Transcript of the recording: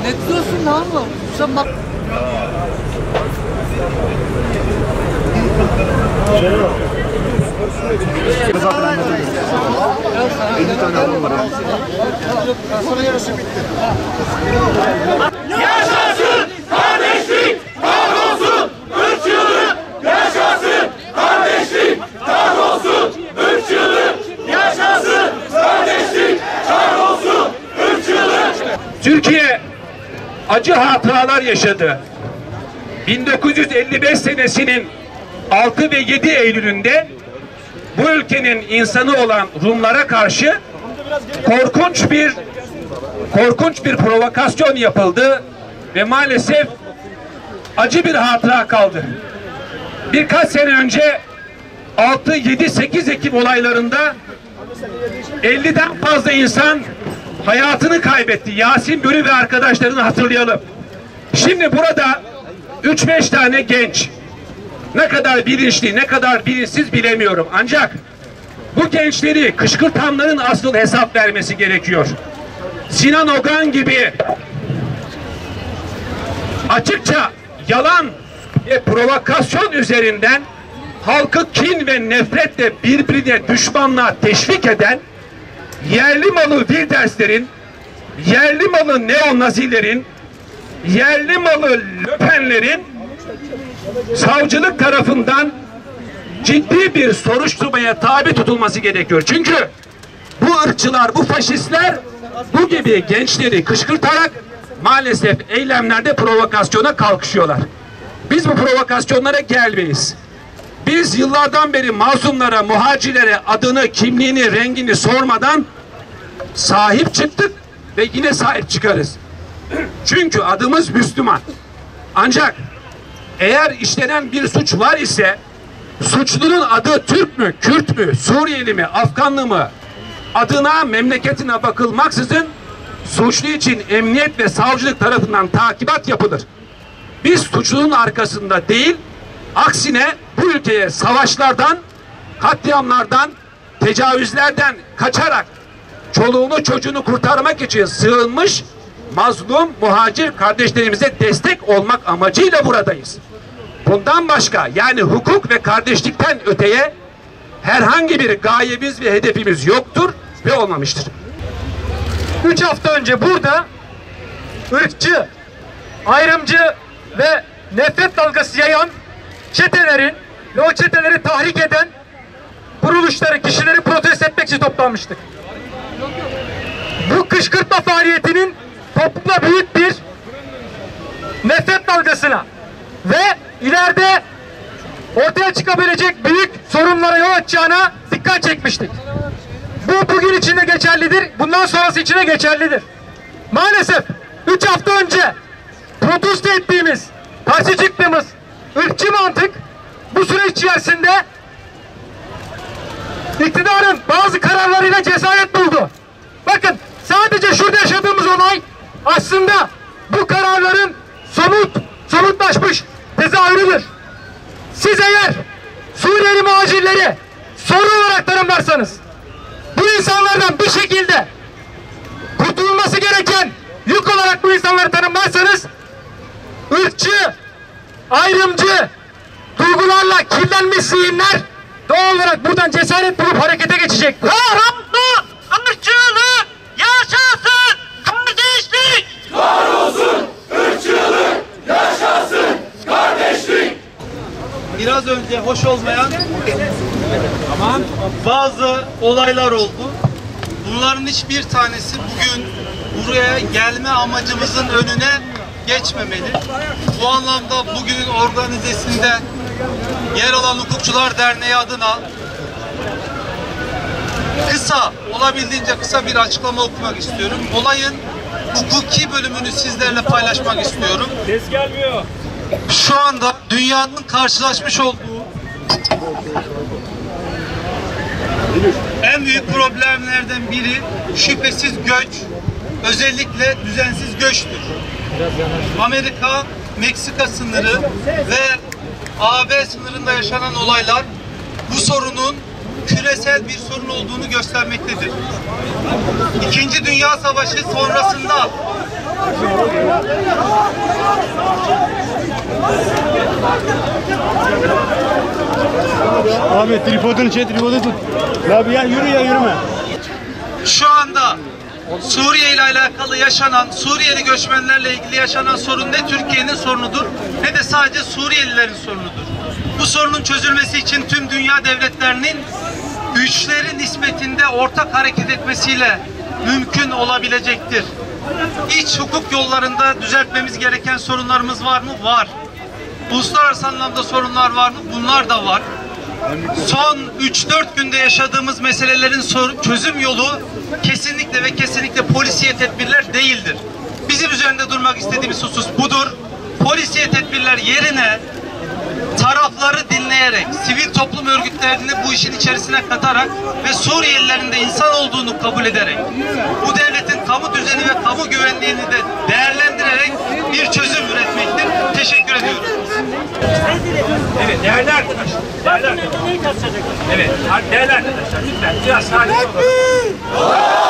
Ne diyorsun lan mı? Sen bak. Zaten 50 tane adam var. Sonra yarısı bitti. Yaşasın kardeşlik, kahrolsun ırkçılık. Yaşasın kardeşlik, kahrolsun ırkçılık. Yaşasın kardeşlik, kahrolsun ırkçılık. Türkiye acı hatıralar yaşadı. 1955 senesinin 6 ve 7 Eylül'ünde bu ülkenin insanı olan Rumlara karşı korkunç bir provokasyon yapıldı ve maalesef acı bir hatıra kaldı. Birkaç sene önce 6, 7, 8 Ekim olaylarında 50'den fazla insan hayatını kaybetti. Yasin Börü ve arkadaşlarını hatırlayalım. Şimdi burada 3-5 tane genç, ne kadar bilinçli, ne kadar bilinçsiz bilemiyorum. Ancak bu gençleri kışkırtanların asıl hesap vermesi gerekiyor. Sinan Ogan gibi açıkça yalan ve provokasyon üzerinden halkı kin ve nefretle birbirine düşmanlığa teşvik eden yerli malı Wilders'lerin, yerli malı neonazilerin, yerli malı Löpenlerin savcılık tarafından ciddi bir soruşturmaya tabi tutulması gerekiyor. Çünkü bu ırkçılar, bu faşistler bu gibi gençleri kışkırtarak maalesef eylemlerde provokasyona kalkışıyorlar. Biz bu provokasyonlara gelmeyiz. Biz yıllardan beri masumlara, muhacirlere adını, kimliğini, rengini sormadan sahip çıktık ve yine sahip çıkarız. Çünkü adımız Müslüman. Ancak eğer işlenen bir suç var ise suçlunun adı Türk mü, Kürt mü, Suriyeli mi, Afganlı mı adına, memleketine bakılmaksızın suçlu için emniyet ve savcılık tarafından takibat yapılır. Biz suçlunun arkasında değil, aksine bu ülkeye savaşlardan, katliamlardan, tecavüzlerden kaçarak çoluğunu çocuğunu kurtarmak için sığınmış mazlum muhacir kardeşlerimize destek olmak amacıyla buradayız. Bundan başka, yani hukuk ve kardeşlikten öteye herhangi bir gayemiz ve hedefimiz yoktur ve olmamıştır. 3 hafta önce burada ırkçı, ayrımcı ve nefret dalgası yayan çetelerin ve o çeteleri tahrik eden kuruluşları, kişileri protesto etmek için toplanmıştık. Bu kışkırtma faaliyetinin toplumda büyük bir nefret dalgasına ve ileride ortaya çıkabilecek büyük sorunlara yol açacağına dikkat çekmiştik. Bu bugün için de geçerlidir, bundan sonrası için de geçerlidir. Maalesef 3 hafta önce protesto ettiğimiz, karşı çıktığımız ırkçı mantık bu süreç içerisinde iktidarın bazı kararlarıyla cesaret buldu. Bakın, sadece şurada yaşadığımız olay aslında bu kararların somutlaşmış tezahürüdür. Siz eğer Suriyeli muhacirleri sorun olarak tanımlarsanız, bu insanlardan bir şekilde kurtulması gereken yük olarak bu insanları tanımlarsanız, ırkçı, ayrımcı duygularla kirlenmiş zihinler doğal olarak buradan cesaret bulup harekete geçecektir. Kahrolsun ırkçılık, yaşasın kardeşlik. Kahrolsun ırkçılık, yaşasın kardeşlik. Biraz önce hoş olmayan bazı olaylar oldu. Bunların hiçbir tanesi bugün buraya gelme amacımızın önüne geçmemeli. Bu anlamda bugünün organizesinde yer alan Hukukçular Derneği adına olabildiğince kısa bir açıklama okumak istiyorum. Olayın hukuki bölümünü sizlerle paylaşmak istiyorum. Ses gelmiyor. Şu anda dünyanın karşılaşmış olduğu en büyük problemlerden biri şüphesiz göç, özellikle düzensiz göçtür. Amerika-Meksika sınırı ve AB sınırında yaşanan olaylar bu sorunun küresel bir sorun olduğunu göstermektedir. İkinci Dünya Savaşı sonrasında Ahmet tripodunu tripodu tut. Ya bir yürü ya yürüme. şu anda Suriye ile alakalı yaşanan, Suriyeli göçmenlerle ilgili yaşanan sorun ne Türkiye'nin sorunudur ne de sadece Suriyelilerin sorunudur. Bu sorunun çözülmesi için tüm dünya devletlerinin güçleri nispetinde ortak hareket etmesiyle mümkün olabilecektir. İç hukuk yollarında düzeltmemiz gereken sorunlarımız var mı? Var. Uluslararası anlamda sorunlar var mı? Bunlar da var. Son 3-4 günde yaşadığımız meselelerin çözüm yolu kesinlikle ve kesinlikle polisiye tedbirler değildir. Bizim üzerinde durmak istediğimiz husus budur. Polisiye tedbirler yerine tarafları dinleyerek, sivil toplum örgütlerini bu işin içerisine katarak ve Suriyelilerin de insan olduğunu kabul ederek, bu devletin kamu düzeni ve kamu güvenliğini de değerlendirerek bir çözüm üretmektir. Teşekkür ediyorum. Evet değerli arkadaşlar. Değerli arkadaşlar. Evet değerli arkadaşlar lütfen biraz sakin olun.